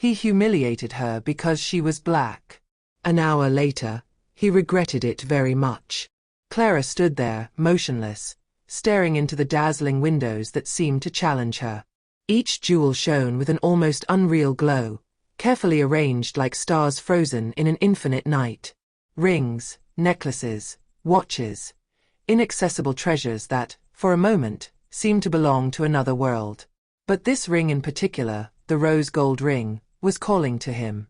He humiliated her because she was black. An hour later, he regretted it very much. Clara stood there, motionless, staring into the dazzling windows that seemed to challenge her. Each jewel shone with an almost unreal glow, carefully arranged like stars frozen in an infinite night. Rings, necklaces, watches, inaccessible treasures that, for a moment, seemed to belong to another world. But this ring in particular, the rose gold ring, was calling to him.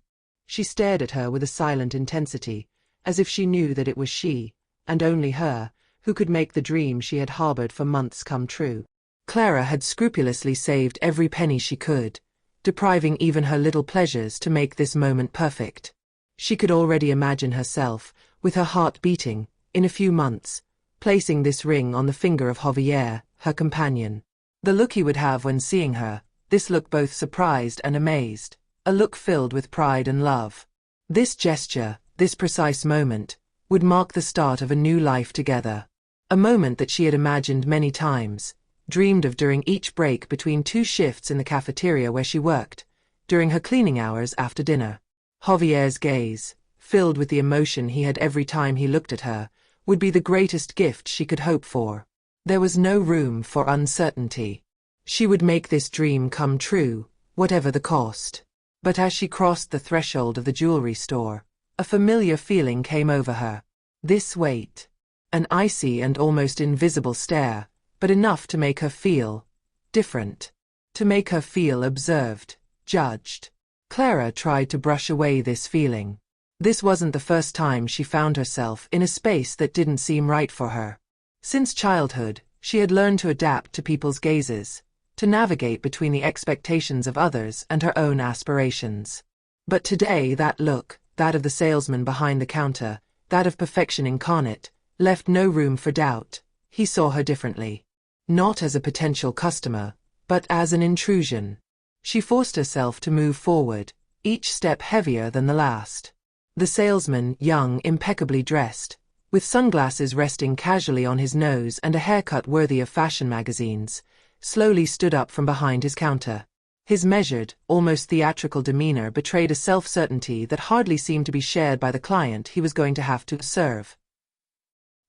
She stared at her with a silent intensity, as if she knew that it was she, and only her, who could make the dream she had harbored for months come true. Clara had scrupulously saved every penny she could, depriving even her little pleasures to make this moment perfect. She could already imagine herself, with her heart beating, in a few months, placing this ring on the finger of Javier, her companion. The look he would have when seeing her, this look both surprised and amazed, a look filled with pride and love. This gesture, this precise moment, would mark the start of a new life together. A moment that she had imagined many times, dreamed of during each break between 2 shifts in the cafeteria where she worked, during her cleaning hours after dinner. Javier's gaze, filled with the emotion he had every time he looked at her, would be the greatest gift she could hope for. There was no room for uncertainty. She would make this dream come true, whatever the cost. But as she crossed the threshold of the jewelry store, a familiar feeling came over her. This weight. An icy and almost invisible stare, but enough to make her feel different. To make her feel observed, judged. Clara tried to brush away this feeling. This wasn't the first time she found herself in a space that didn't seem right for her. Since childhood, she had learned to adapt to people's gazes, to navigate between the expectations of others and her own aspirations. But today that look, that of the salesman behind the counter, that of perfection incarnate, left no room for doubt. He saw her differently. Not as a potential customer, but as an intrusion. She forced herself to move forward, each step heavier than the last. The salesman, young, impeccably dressed, with sunglasses resting casually on his nose and a haircut worthy of fashion magazines, slowly stood up from behind his counter. His measured, almost theatrical demeanor betrayed a self-certainty that hardly seemed to be shared by the client he was going to have to serve.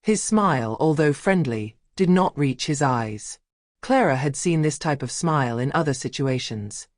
His smile, although friendly, did not reach his eyes. Clara had seen this type of smile in other situations,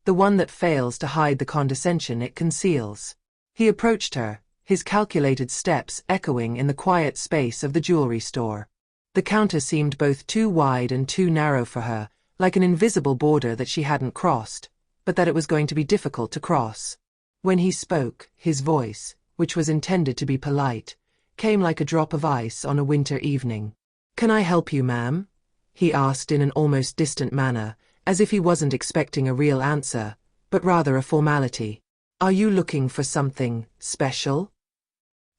the one that fails to hide the condescension it conceals. He approached her, his calculated steps echoing in the quiet space of the jewelry store. The counter seemed both too wide and too narrow for her, like an invisible border that she hadn't crossed, but that it was going to be difficult to cross. When he spoke, his voice, which was intended to be polite, came like a drop of ice on a winter evening. "Can I help you, ma'am?" he asked in an almost distant manner, as if he wasn't expecting a real answer, but rather a formality. "Are you looking for something special?"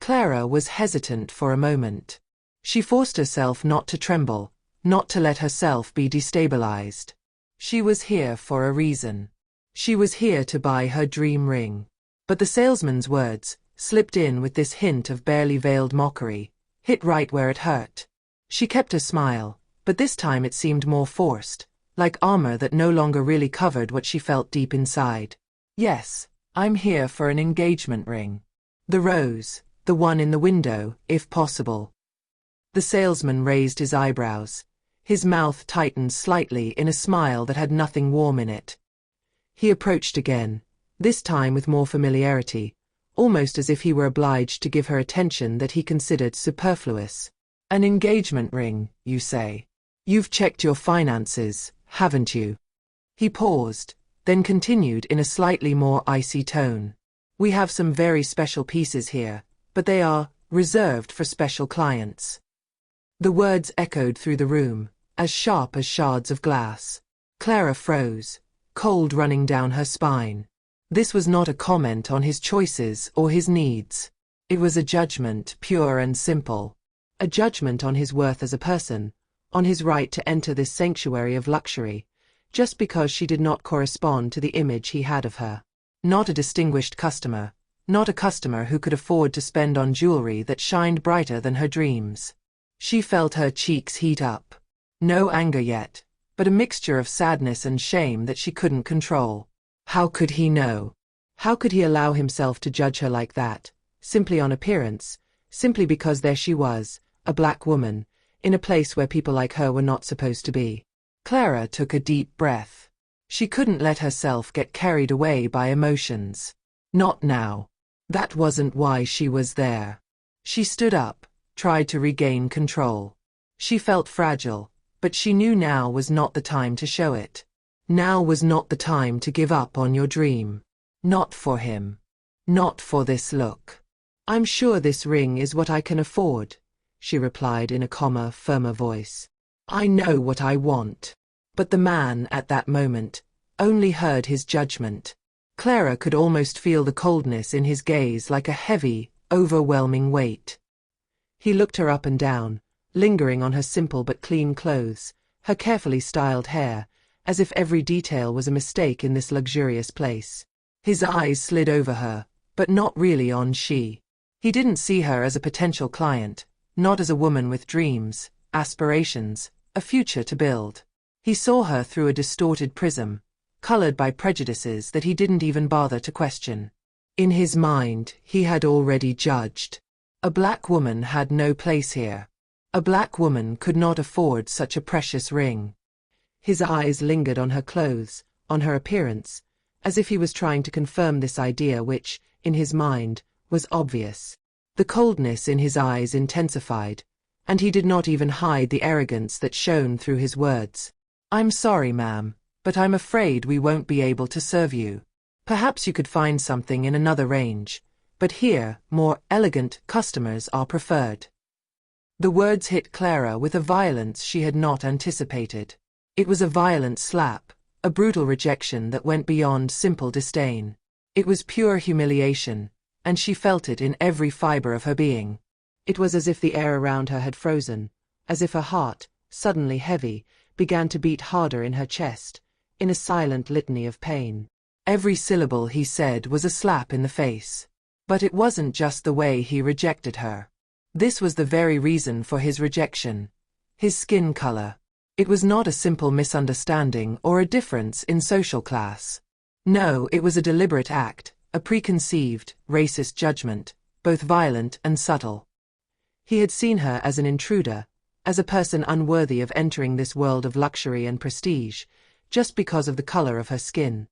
Clara was hesitant for a moment. She forced herself not to tremble, not to let herself be destabilized. She was here for a reason. She was here to buy her dream ring. But the salesman's words, slipped in with this hint of barely veiled mockery, hit right where it hurt. She kept her smile, but this time it seemed more forced, like armor that no longer really covered what she felt deep inside. "Yes, I'm here for an engagement ring. The rose, the one in the window, if possible." The salesman raised his eyebrows. His mouth tightened slightly in a smile that had nothing warm in it. He approached again, this time with more familiarity, almost as if he were obliged to give her attention that he considered superfluous. "An engagement ring, you say? You've checked your finances, haven't you?" He paused, then continued in a slightly more icy tone. "We have some very special pieces here, but they are reserved for special clients." The words echoed through the room, as sharp as shards of glass. Clara froze, cold running down her spine. This was not a comment on his choices or his needs. It was a judgment, pure and simple. A judgment on his worth as a person, on his right to enter this sanctuary of luxury, just because she did not correspond to the image he had of her. Not a distinguished customer, not a customer who could afford to spend on jewelry that shined brighter than her dreams. She felt her cheeks heat up. No anger yet, but a mixture of sadness and shame that she couldn't control. How could he know? How could he allow himself to judge her like that, simply on appearance, simply because there she was, a black woman, in a place where people like her were not supposed to be? Clara took a deep breath. She couldn't let herself get carried away by emotions. Not now. That wasn't why she was there. She stood up, tried to regain control. She felt fragile, but she knew now was not the time to show it. Now was not the time to give up on your dream. Not for him. Not for this look. I'm sure this ring is what I can afford, she replied in a calmer, firmer voice. I know what I want. But the man, at that moment, only heard his judgment. Clara could almost feel the coldness in his gaze like a heavy, overwhelming weight. He looked her up and down, lingering on her simple but clean clothes, her carefully styled hair, as if every detail was a mistake in this luxurious place. His eyes slid over her, but not really on she. He didn't see her as a potential client, not as a woman with dreams, aspirations, a future to build. He saw her through a distorted prism, colored by prejudices that he didn't even bother to question. In his mind, he had already judged. A black woman had no place here. A black woman could not afford such a precious ring. His eyes lingered on her clothes, on her appearance, as if he was trying to confirm this idea which, in his mind, was obvious. The coldness in his eyes intensified, and he did not even hide the arrogance that shone through his words. I'm sorry, ma'am, but I'm afraid we won't be able to serve you. Perhaps you could find something in another range, but here, more elegant customers are preferred. The words hit Clara with a violence she had not anticipated. It was a violent slap, a brutal rejection that went beyond simple disdain. It was pure humiliation, and she felt it in every fiber of her being. It was as if the air around her had frozen, as if her heart, suddenly heavy, began to beat harder in her chest, in a silent litany of pain. Every syllable he said was a slap in the face. But it wasn't just the way he rejected her. This was the very reason for his rejection. His skin color. It was not a simple misunderstanding or a difference in social class. No, it was a deliberate act, a preconceived, racist judgment, both violent and subtle. He had seen her as an intruder, as a person unworthy of entering this world of luxury and prestige, just because of the color of her skin.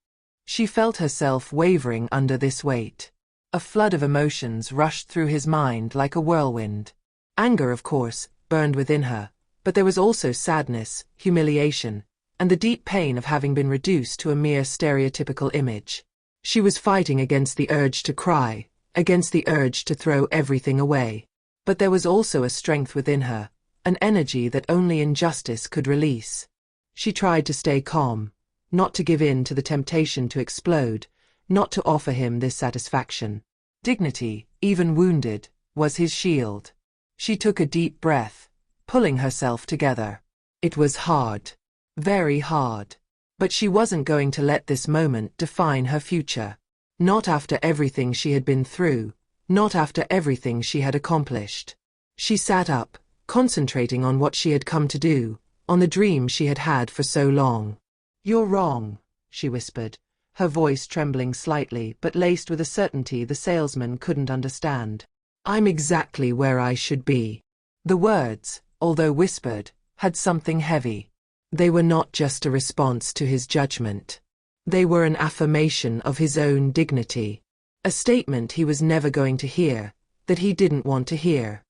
She felt herself wavering under this weight. A flood of emotions rushed through his mind like a whirlwind. Anger, of course, burned within her, but there was also sadness, humiliation, and the deep pain of having been reduced to a mere stereotypical image. She was fighting against the urge to cry, against the urge to throw everything away. But there was also a strength within her, an energy that only injustice could release. She tried to stay calm, not to give in to the temptation to explode, not to offer him this satisfaction. Dignity, even wounded, was his shield. She took a deep breath, pulling herself together. It was hard. Very hard. But she wasn't going to let this moment define her future. Not after everything she had been through, not after everything she had accomplished. She sat up, concentrating on what she had come to do, on the dream she had had for so long. You're wrong, she whispered, her voice trembling slightly but laced with a certainty the salesman couldn't understand. I'm exactly where I should be. The words, although whispered, had something heavy. They were not just a response to his judgment. They were an affirmation of his own dignity. A statement he was never going to hear, that he didn't want to hear.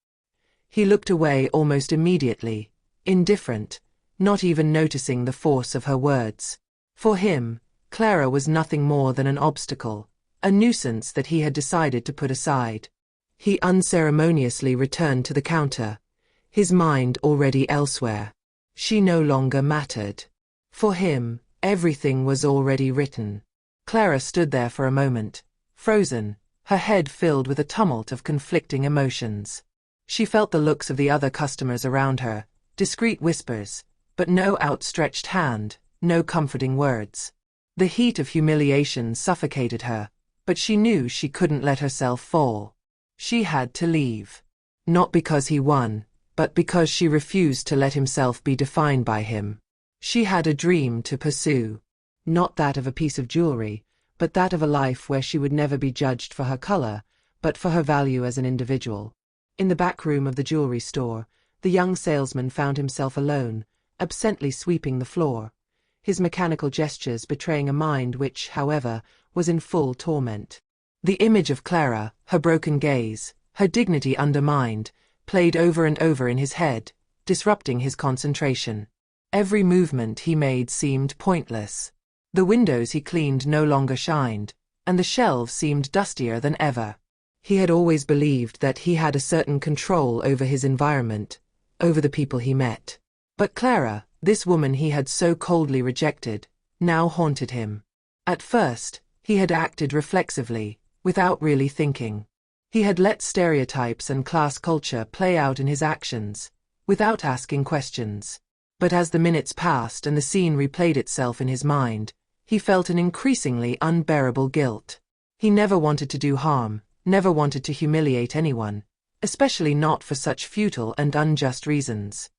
He looked away almost immediately, indifferent, not even noticing the force of her words. For him, Clara was nothing more than an obstacle, a nuisance that he had decided to put aside. He unceremoniously returned to the counter, his mind already elsewhere. She no longer mattered. For him, everything was already written. Clara stood there for a moment, frozen, her head filled with a tumult of conflicting emotions. She felt the looks of the other customers around her, discreet whispers, but no outstretched hand, no comforting words. The heat of humiliation suffocated her, but she knew she couldn't let herself fall. She had to leave. Not because he won, but because she refused to let himself be defined by him. She had a dream to pursue. Not that of a piece of jewelry, but that of a life where she would never be judged for her color, but for her value as an individual. In the back room of the jewelry store, the young salesman found himself alone, absently sweeping the floor, his mechanical gestures betraying a mind which, however, was in full torment. The image of Clara, her broken gaze, her dignity undermined, played over and over in his head, disrupting his concentration. Every movement he made seemed pointless. The windows he cleaned no longer shined, and the shelves seemed dustier than ever. He had always believed that he had a certain control over his environment, over the people he met. But Clara, this woman he had so coldly rejected, now haunted him. At first, he had acted reflexively, without really thinking. He had let stereotypes and class culture play out in his actions, without asking questions. But as the minutes passed and the scene replayed itself in his mind, he felt an increasingly unbearable guilt. He never wanted to do harm, never wanted to humiliate anyone, especially not for such futile and unjust reasons.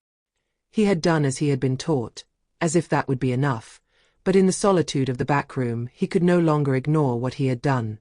He had done as he had been taught, as if that would be enough, but in the solitude of the back room he could no longer ignore what he had done.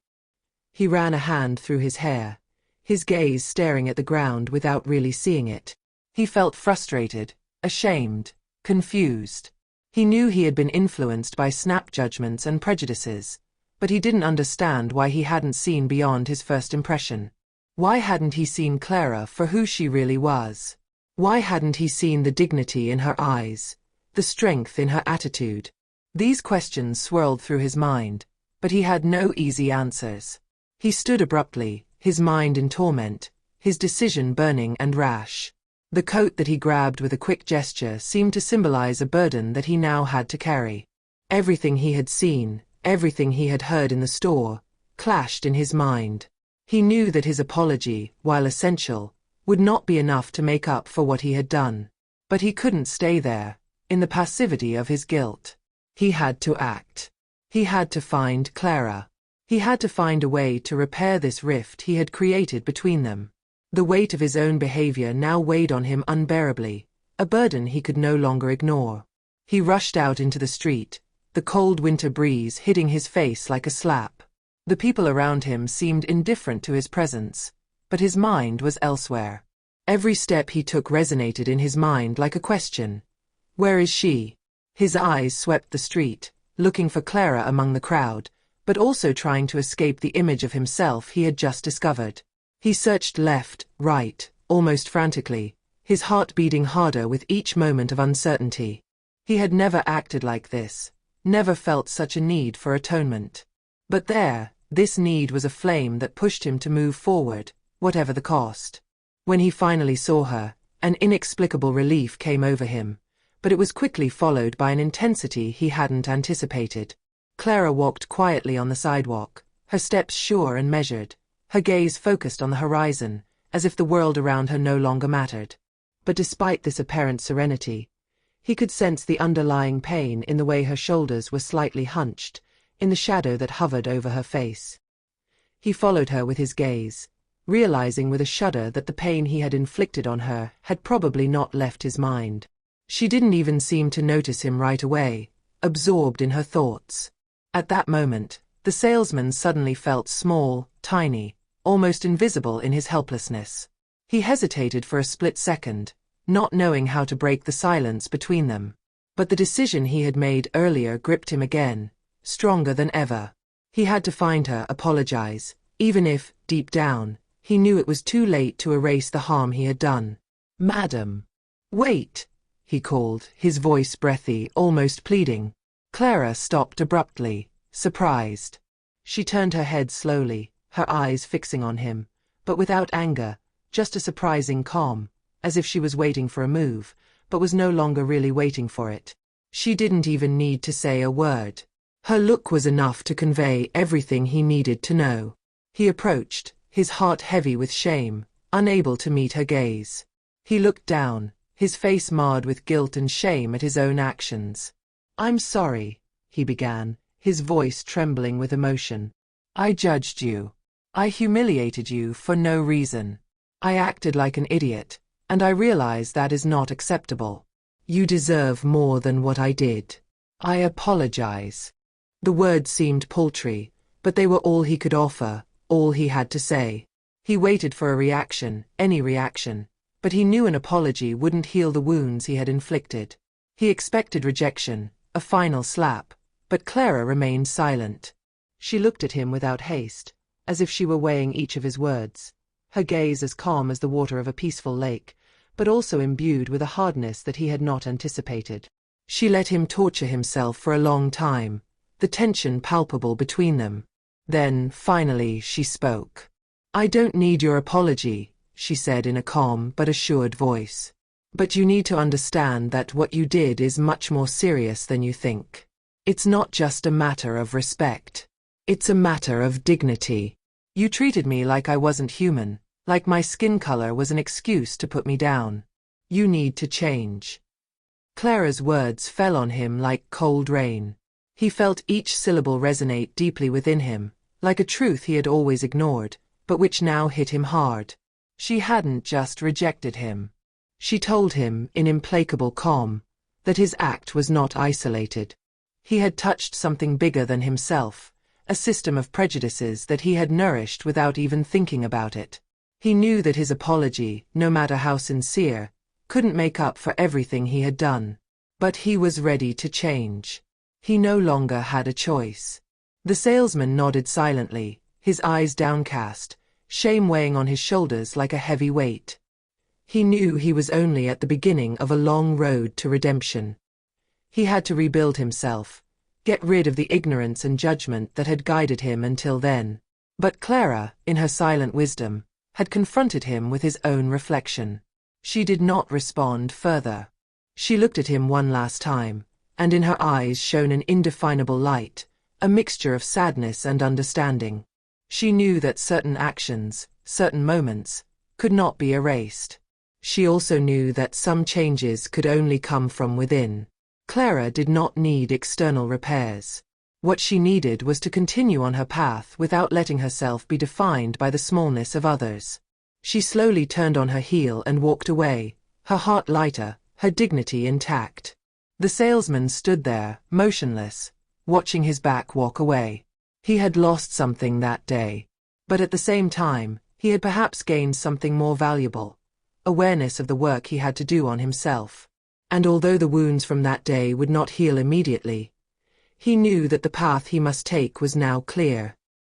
He ran a hand through his hair, his gaze staring at the ground without really seeing it. He felt frustrated, ashamed, confused. He knew he had been influenced by snap judgments and prejudices, but he didn't understand why he hadn't seen beyond his first impression. Why hadn't he seen Clara for who she really was? Why hadn't he seen the dignity in her eyes, the strength in her attitude? These questions swirled through his mind, but he had no easy answers. He stood abruptly, his mind in torment, his decision burning and rash. The coat that he grabbed with a quick gesture seemed to symbolize a burden that he now had to carry. Everything he had seen, everything he had heard in the store, clashed in his mind. He knew that his apology, while essential, would not be enough to make up for what he had done. But he couldn't stay there, in the passivity of his guilt. He had to act. He had to find Clara. He had to find a way to repair this rift he had created between them. The weight of his own behavior now weighed on him unbearably, a burden he could no longer ignore. He rushed out into the street, the cold winter breeze hitting his face like a slap. The people around him seemed indifferent to his presence, but his mind was elsewhere. Every step he took resonated in his mind like a question. Where is she? His eyes swept the street, looking for Clara among the crowd, but also trying to escape the image of himself he had just discovered. He searched left, right, almost frantically, his heart beating harder with each moment of uncertainty. He had never acted like this, never felt such a need for atonement. But this need was a flame that pushed him to move forward, whatever the cost. When he finally saw her, an inexplicable relief came over him, but it was quickly followed by an intensity he hadn't anticipated. Clara walked quietly on the sidewalk, her steps sure and measured, her gaze focused on the horizon, as if the world around her no longer mattered. But despite this apparent serenity, he could sense the underlying pain in the way her shoulders were slightly hunched, in the shadow that hovered over her face. He followed her with his gaze, realizing with a shudder that the pain he had inflicted on her had probably not left his mind. She didn't even seem to notice him right away, absorbed in her thoughts. At that moment, the salesman suddenly felt small, tiny, almost invisible in his helplessness. He hesitated for a split second, not knowing how to break the silence between them. But the decision he had made earlier gripped him again, stronger than ever. He had to find her, apologize, even if, deep down, he knew it was too late to erase the harm he had done. "Madam." "Wait," he called, his voice breathy, almost pleading. Clara stopped abruptly, surprised. She turned her head slowly, her eyes fixing on him, but without anger, just a surprising calm, as if she was waiting for a move, but was no longer really waiting for it. She didn't even need to say a word. Her look was enough to convey everything he needed to know. He approached, his heart heavy with shame, unable to meet her gaze. He looked down, his face marred with guilt and shame at his own actions. "I'm sorry," he began, his voice trembling with emotion. "I judged you. I humiliated you for no reason. I acted like an idiot, and I realize that is not acceptable. You deserve more than what I did. I apologize." The words seemed paltry, but they were all he could offer, all he had to say. He waited for a reaction, any reaction, but he knew an apology wouldn't heal the wounds he had inflicted. He expected rejection, a final slap, but Clara remained silent. She looked at him without haste, as if she were weighing each of his words, her gaze as calm as the water of a peaceful lake, but also imbued with a hardness that he had not anticipated. She let him torture himself for a long time, the tension palpable between them. Then, finally, she spoke. "I don't need your apology," she said in a calm but assured voice. "But you need to understand that what you did is much more serious than you think. It's not just a matter of respect. It's a matter of dignity. You treated me like I wasn't human, like my skin color was an excuse to put me down. You need to change." Clara's words fell on him like cold rain. He felt each syllable resonate deeply within him, like a truth he had always ignored, but which now hit him hard. She hadn't just rejected him. She told him, in implacable calm, that his act was not isolated. He had touched something bigger than himself, a system of prejudices that he had nourished without even thinking about it. He knew that his apology, no matter how sincere, couldn't make up for everything he had done. But he was ready to change. He no longer had a choice. The salesman nodded silently, his eyes downcast, shame weighing on his shoulders like a heavy weight. He knew he was only at the beginning of a long road to redemption. He had to rebuild himself, get rid of the ignorance and judgment that had guided him until then. But Clara, in her silent wisdom, had confronted him with his own reflection. She did not respond further. She looked at him one last time, and in her eyes shone an indefinable light, a mixture of sadness and understanding. She knew that certain actions, certain moments, could not be erased. She also knew that some changes could only come from within. Clara did not need external repairs. What she needed was to continue on her path without letting herself be defined by the smallness of others. She slowly turned on her heel and walked away, her heart lighter, her dignity intact. The salesman stood there, motionless, watching his back walk away. He had lost something that day. But at the same time, he had perhaps gained something more valuable, awareness of the work he had to do on himself. And although the wounds from that day would not heal immediately, he knew that the path he must take was now clear.